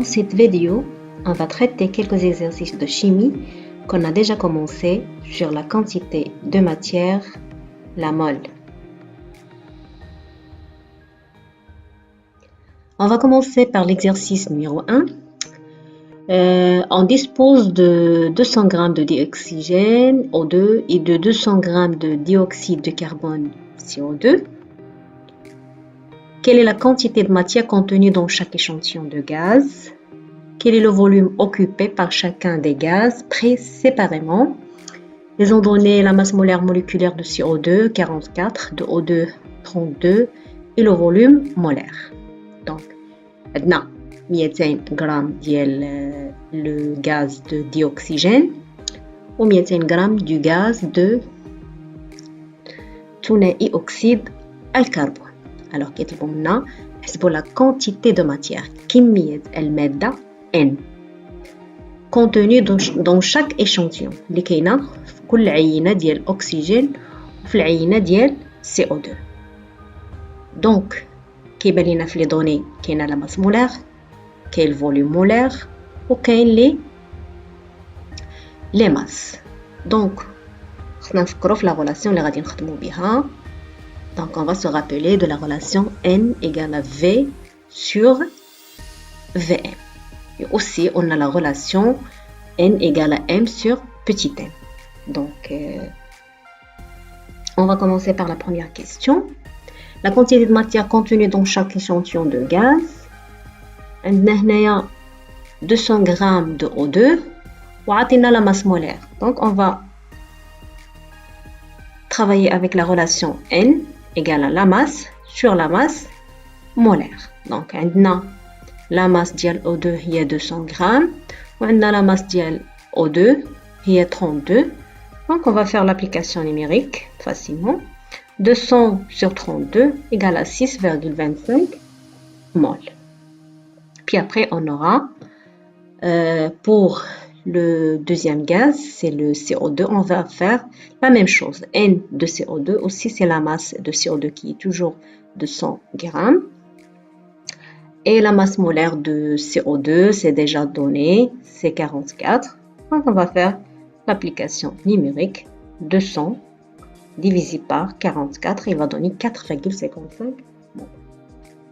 Dans cette vidéo, on va traiter quelques exercices de chimie qu'on a déjà commencé sur la quantité de matière, la mole. On va commencer par l'exercice numéro 1. On dispose de 200 g de dioxygène O2 et de 200 g de dioxyde de carbone CO2. Quelle est la quantité de matière contenue dans chaque échantillon de gaz? Quel est le volume occupé par chacun des gaz pris séparément? Ils ont donné la masse molaire moléculaire de CO2, 44, de O2, 32, et le volume molaire. Donc, on a 200 g de le gaz de dioxygène ou 200 g du gaz de oxyde de carbone. Alors, on a la quantité de matière, كمية المادة N, contenue dans chaque échantillon اللي كاينه في كل عينه ديال الاكسجين وفي العينه ديال CO2. دونك كيبان لينا في لي دوني كاينه لا ماس مولير، كاين الفوليوم مولير وكاين لي ماس. دونك خصنا نفكروا في لا ريلاسيون اللي غادي نخدموا بها. Donc on va se rappeler de la relation N égale à V sur Vm. Et aussi, on a la relation N égale à M sur petit m. Donc, on va commencer par la première question. La quantité de matière contenue dans chaque échantillon de gaz. On a 200 g de O2 et on a la masse molaire. Donc, on va travailler avec la relation N égale à la masse sur la masse molaire. Donc, on a la masse ديال O2 هي 200 g وعندنا la masse ديال O2 هي 32. Donc on va faire l'application numérique facilement. 200 sur 32 égale à 6,25 mol. Puis après on aura pour le deuxième gaz, c'est le CO2, on va faire la même chose. N de CO2 aussi, c'est la masse de CO2 qui est toujours 200 g. Et la masse molaire de CO2, c'est déjà donné, c'est 44. Donc, on va faire l'application numérique. 200 divisé par 44, il va donner 4,55.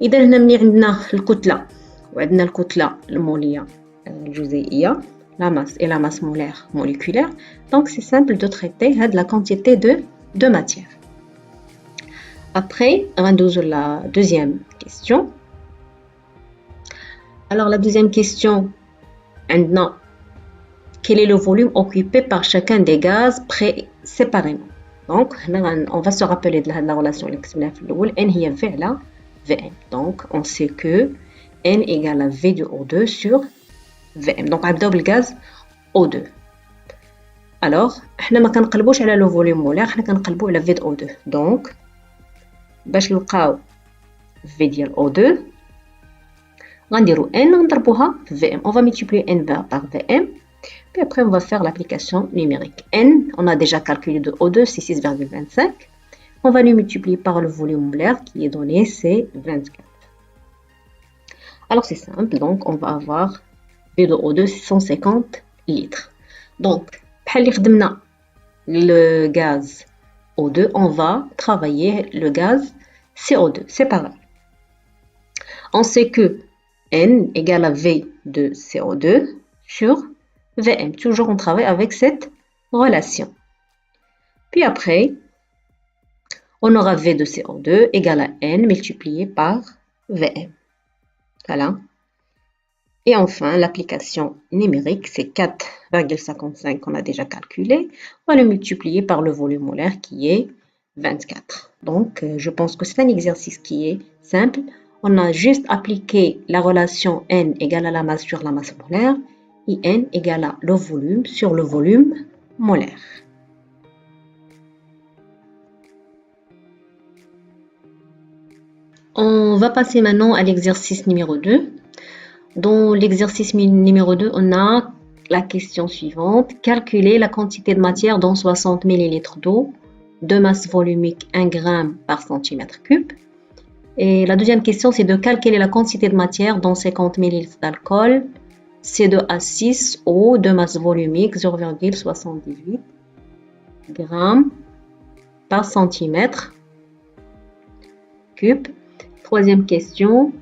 إذا هنا ملي عندنا الكتلة وعندنا الكتلة المولية الجزيئية, la masse et la masse molaire moléculaire, donc c'est simple de traiter la quantité de matière. Après, on va faire la deuxième question. Alors, la deuxième question, quel est le volume occupé par chacun des gaz pris séparément? Donc, on va se rappeler de la relation N est V à la Vm. Donc, on sait que N égale à V de O2 sur Vm. Donc, on va le gaz O2. Alors, on ne كنقلبوش على le volume molaire, on كنقلبو على V de O2. Donc, باش نلقاو V ديال O2, غنديرو N نضربوها في Vm. On va multiplier N par Vm. Puis après, on va faire l'application numérique. N, on a déjà calculé de O2, c'est 6,25. On va le multiplier par le volume molaire qui est donné, c'est 24. Alors, c'est simple. Donc, on va avoir V de O2, 150 litres. Donc, بحال خدمنا le gaz O2, on va travailler le gaz CO2. C'est pareil. On sait que N égale à V de CO2 sur Vm. Toujours on travaille avec cette relation. Puis après, on aura V de CO2 égale à N multiplié par Vm. Voilà. Et enfin, l'application numérique, c'est 4,55 qu'on a déjà calculé. On va le multiplier par le volume molaire qui est 24. Donc, je pense que c'est un exercice qui est simple. On a juste appliqué la relation N égale à la masse sur la masse molaire et N égale à le volume sur le volume molaire. On va passer maintenant à l'exercice numéro 2. Dans l'exercice numéro 2, on a la question suivante. Calculer la quantité de matière dans 60 ml d'eau de masse volumique 1 g par centimètre cube. Et la deuxième question, c'est de calculer la quantité de matière dans 50 ml d'alcool, C2H6O de masse volumique 0,78 grammes par centimètre cube. Troisième question,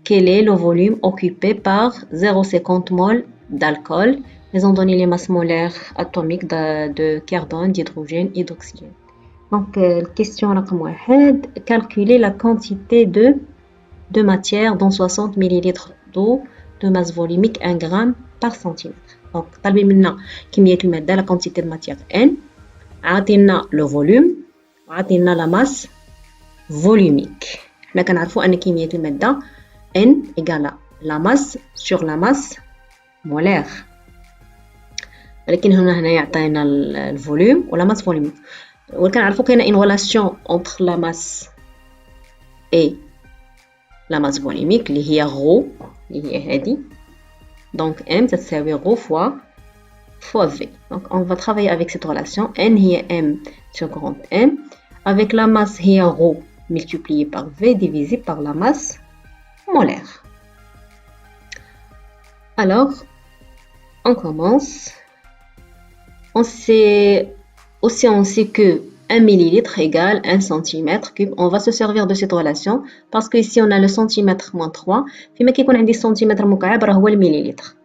quel est le volume occupé par 0,50 mol d'alcool? Ils ont donné les masses molaires atomiques de carbone, d'hydrogène et d'oxygène. Donc, question رقم 1, calculer la quantité de matière dans 60 ml d'eau de masse volumique 1 gramme par centimètre. Donc, طالبين منا كمية المادة la quantité de matière N, عاطينا le volume وعاطينا la masse volumique. حنا كنعرفوا أن كمية المادة N égale la masse sur la masse molaire. ولكن هنا يعطينا الفوليوم ولا masse volumique. وكنعرفوا كاينه une relation entre la masse et la masse volumique اللي هي ρ اللي هي هذه. Donc M تساوي ρ fois V. Donc on va travailler avec cette relation. N هي M sur grand M. Avec la masse هي ρ multiplié par V divisé par la masse molaire. Alors, on commence. On sait que 1 millilitre égale 1 centimètre cube. On va se servir de cette relation parce que ici on a le centimètre moins 3. فيما كيكون عندي السنتيمتر مكعب راه هو المليلتر.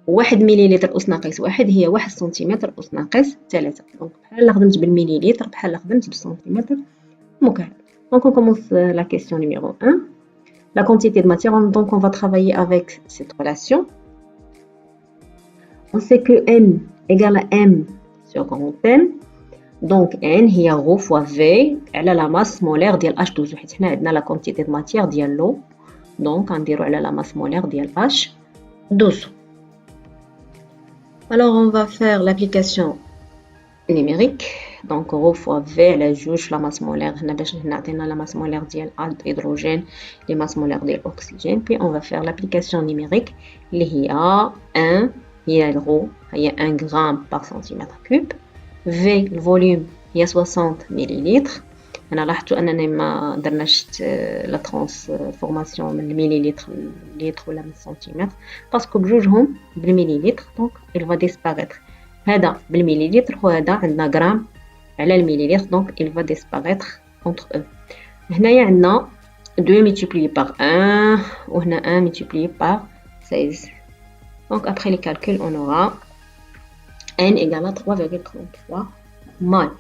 1 مليلتر أس ناقص 1 هي 1 سنتيمتر أس ناقص 3. دونك بحال خدمت بالمليلتر بحال خدمت بالسنتيمتر مكعب. Donc on commence la question numéro 1. La quantité de matière, donc on va travailler avec cette relation. On sait que N égale à M sur grand M. Donc N هي ρ fois V على la masse molaire ديال H12 حيت حنا عندنا la quantité de matière ديال l'eau. Donc غنديرو على la masse molaire ديال H12. Alors on va faire l'application numérique. Donc ρ fois V على جوج la masse molaire هنا باش نعطينا la masse molaire ديال الهيدروجين les masse molaire ديال الأكسجين. Puis on va faire l'application numérique اللي هي 1 هي الرو هي 1 غرام par centimètre cube. V الفوليوم هي 60 مليلتر. أنا لاحظتوا أننا ما درناش لا ترانسفورماسيون من المليلتر للتر ولا من السنتيمتر باسكو بجوجهم بالمليلتر. دونك il va disparaître. هذا بالمليلتر وهذا عندنا غرام على المليلتر. دونك il va disparaître entre eux. هنايا عندنا 2 multiplié par 1 وهنا 1 multiplié par 16. Donc après les calculs, on aura N égale à 3,33 mol.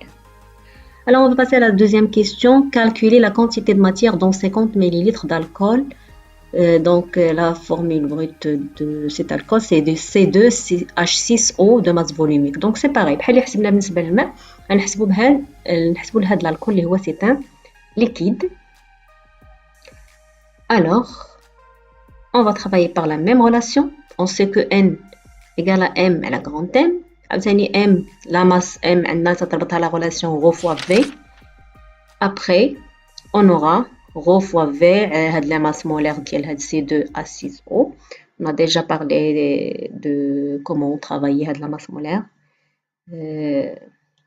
Alors on va passer à la deuxième question. Calculer la quantité de matière dans 50 ml d'alcool. Donc la formule brute de cet alcool c'est de C2H6O de masse volumique. Donc c'est pareil. بحال اللي حسبنا بالنسبة للماء غنحسبوا نحسبوا لهاد الالكول اللي هو c'est un liquide. Alors on va travailler par la même relation. On sait que N égale à M à la grande M. عاوتاني M la masse M عندنا تتربطها la relation ρ fois V. Après on aura ρ fois V هاد la masse molaire ديال هاد C2H6O. On a déjà parlé de comment travailler هاد la masse molaire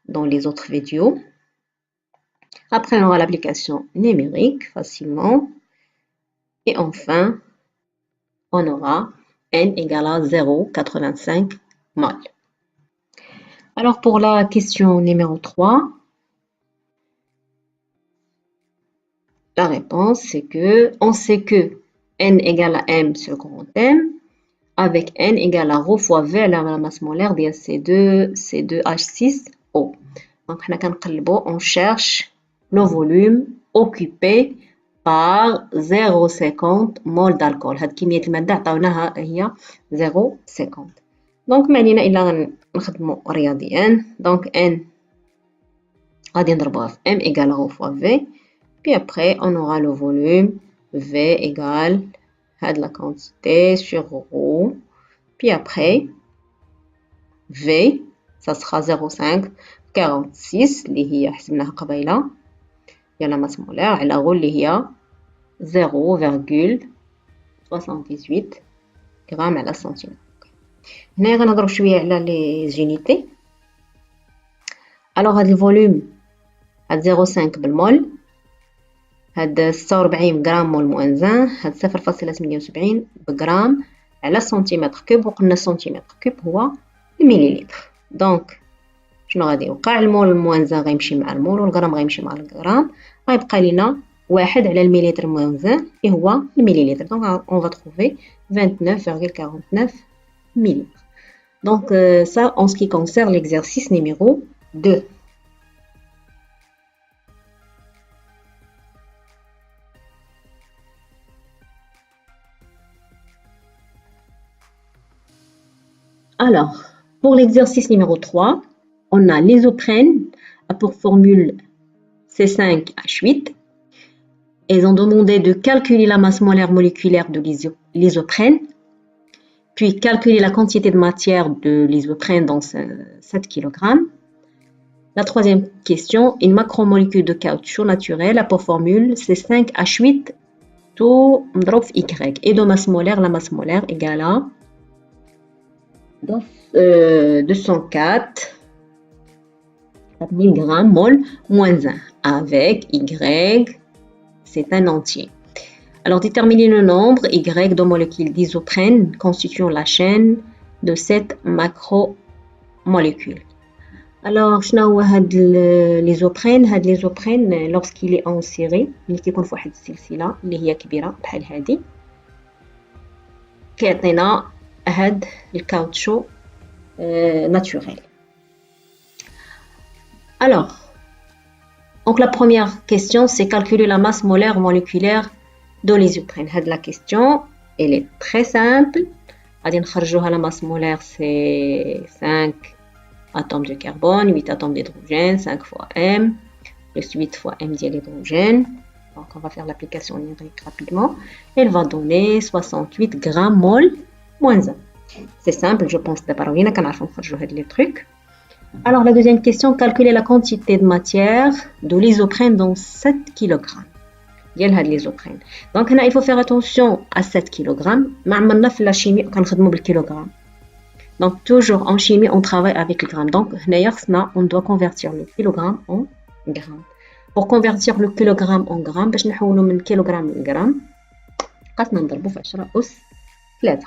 dans les autres vidéos. Après on aura l'application numérique facilement. Et enfin on aura N égale à 0,85 mol. Alors pour la question numéro 3, la réponse c'est que on sait que N égale à M sur grand M avec N égale à ρ fois V على la masse molaire ديال C2H6O. Donc حنا كنقلبوا on cherche le volume occupé par 0,50 mol d'alcool. هاد كمية المادة عطاوناها هي 0,50. دونك ما علينا الا نخدموا رياضيا. دونك N غادي نضربوها في M égale ρ fois V. Puis après on aura le volume V égale هاد la quantité sur ρ. Puis après V ça sera 0,546 اللي هي حسبناها قبيله هي la masse molaire على ρ اللي هي 0,78 غرام على سنتيمتر. هنايا غنهضروا شويه على لي زونيتي. الوغ هاد الفوليوم هاد 0,5 بالمول هاد 46 غرام مول موان 1 هاد 0.78 بغرام على سنتيمتر كوب، وقلنا سنتيمتر كوب هو المليلتر. دونك شنو غادي يوقع؟ المول موان 1 غيمشي مع المول، والغرام غيمشي مع الغرام، غيبقى لينا 1 على المليلتر موان 1 اللي هو المليلتر. دونك اون فا تروفي 29,49 millilitres. Donc ça en ce qui concerne l'exercice numéro 2. Alors, pour l'exercice numéro 3, on a l'isoprène a pour formule C5H8. Ils ont demandé de calculer la masse molaire moléculaire de l'isoprène, puis calculer la quantité de matière de l'isoprène dans 7 kg. La troisième question, une macromolécule de caoutchouc naturel a pour formule C5H8 tout Y. Et de masse molaire, la masse molaire égale à 204 mg mol moins 1 avec Y, c'est un entier. Alors, déterminer le nombre Y de molécules d'isoprène constituant la chaîne de cette macromolécule. Alors, شنو هاد l'isoprène؟ هاد l'isoprène lorsqu'il est en série ملي كيكون في واحد السلسلة اللي هي كبيرة بحال هادي كيعطينا هاد الكاوتشو naturel. Alors, donc la première question, c'est calculer la masse molaire moléculaire de l'isoprène. La question, elle est très simple. La masse molaire, c'est 5 atomes de carbone, 8 atomes d'hydrogène, 5 fois M, plus 8 fois M de l'hydrogène. Donc, on va faire l'application numérique rapidement. Elle va donner 68 grammes mol moins 1. C'est simple, je pense d'abord, il y a les trucs. Alors, la deuxième question, calculer la quantité de matière de l'isoprène dans 7 kg. l'isoprène. Donc, il faut faire attention à 7 kg. Mais la chimie, on travaille avec le kilogramme. Donc, toujours en chimie, on travaille avec le gramme. Donc, on doit convertir le kilogramme en gramme. Pour convertir le kilogramme en gramme, باش نحولو من kilogramme en gramme, قاسنا نضربو في 10 أس 3.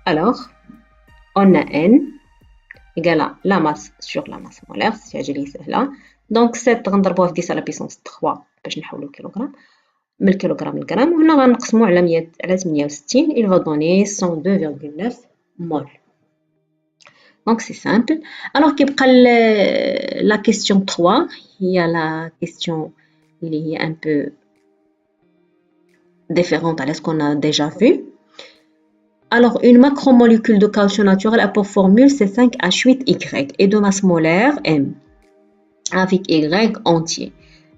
Alors, on a N égale à la masse sur la masse molaire, c'est là. Donc 7 غنضربوها في 10 à la puissance 3 باش نحولو الكيلوغرام من الكيلوغرام للغرام، وهنا غنقسمو على 100 على 68 il va donner 102,9 mol. Donc c'est simple. Alors كيبقى la question 3 هي la question اللي هي un peu différente à ce qu'on a déjà vu. Alors, une macromolécule de caoutchouc naturel a pour formule C5H8Y et de masse molaire M avec Y entier.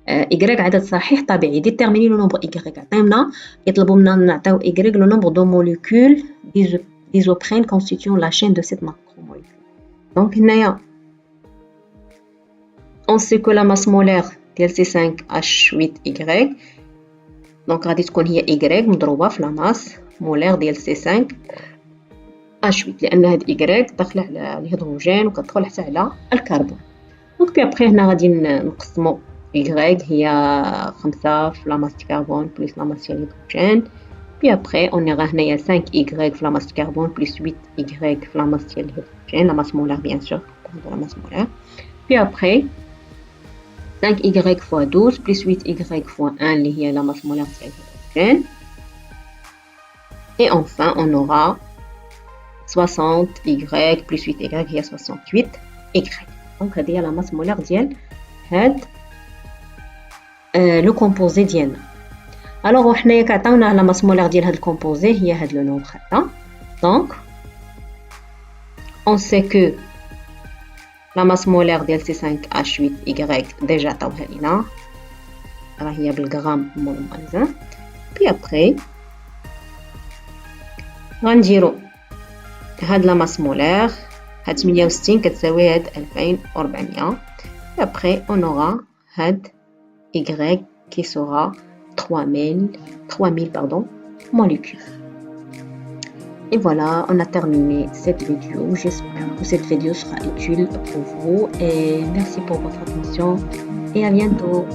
Y عدد صحيح طبيعي. Déterminer le nombre Y. عطيونا يطلبوا منا نعطيو Y le nombre de molécules d'isoprène constituant la chaîne de cette macromolécule. Donc, هنايا on sait que la masse molaire ديال C5H8Y donc غادي تكون هي Y مضروبة في la masse مولير ديال C5H8 لأن هاد Y داخلة على الهيدروجين وكتدخل حتى على الكربون. دونك بي أبخي هنا غادي نقسمو Y هي 5 في لا ماس كربون بلس لا ماس ديال الهيدروجين. بي أبخي on ira هنايا 5Y في لا ماس كربون بلس 8Y في لا ماس ديال الهيدروجين لا ماس مولير بيان سور لا ماس مولير. بي أبخي 5Y fois 12 plus 8Y fois 1 اللي هي la masse molaire ديال الهيدروجين. Et enfin, on aura 60Y plus 8Y هي 68Y. Donc, هذه هي la masse molaire ديال هاد le composé ديالنا. Alors, وحنايا كعطاونا la masse molaire ديال هاد الكومبوزي هي هاد le nombre هذا. Donc, on sait que la masse molaire ديال C5H8Y déjà عطاوها لينا راهي بالغرام مول موان 1. Puis après غنديرو هاد لا ماس مولير هاد 68 كتساوي هاد 2400. Après on aura هاد Y qui sera 3000 molécules. Et voilà, on a terminé cette vidéo. J'espère que cette vidéo sera utile pour vous et merci pour votre attention. et à bientôt.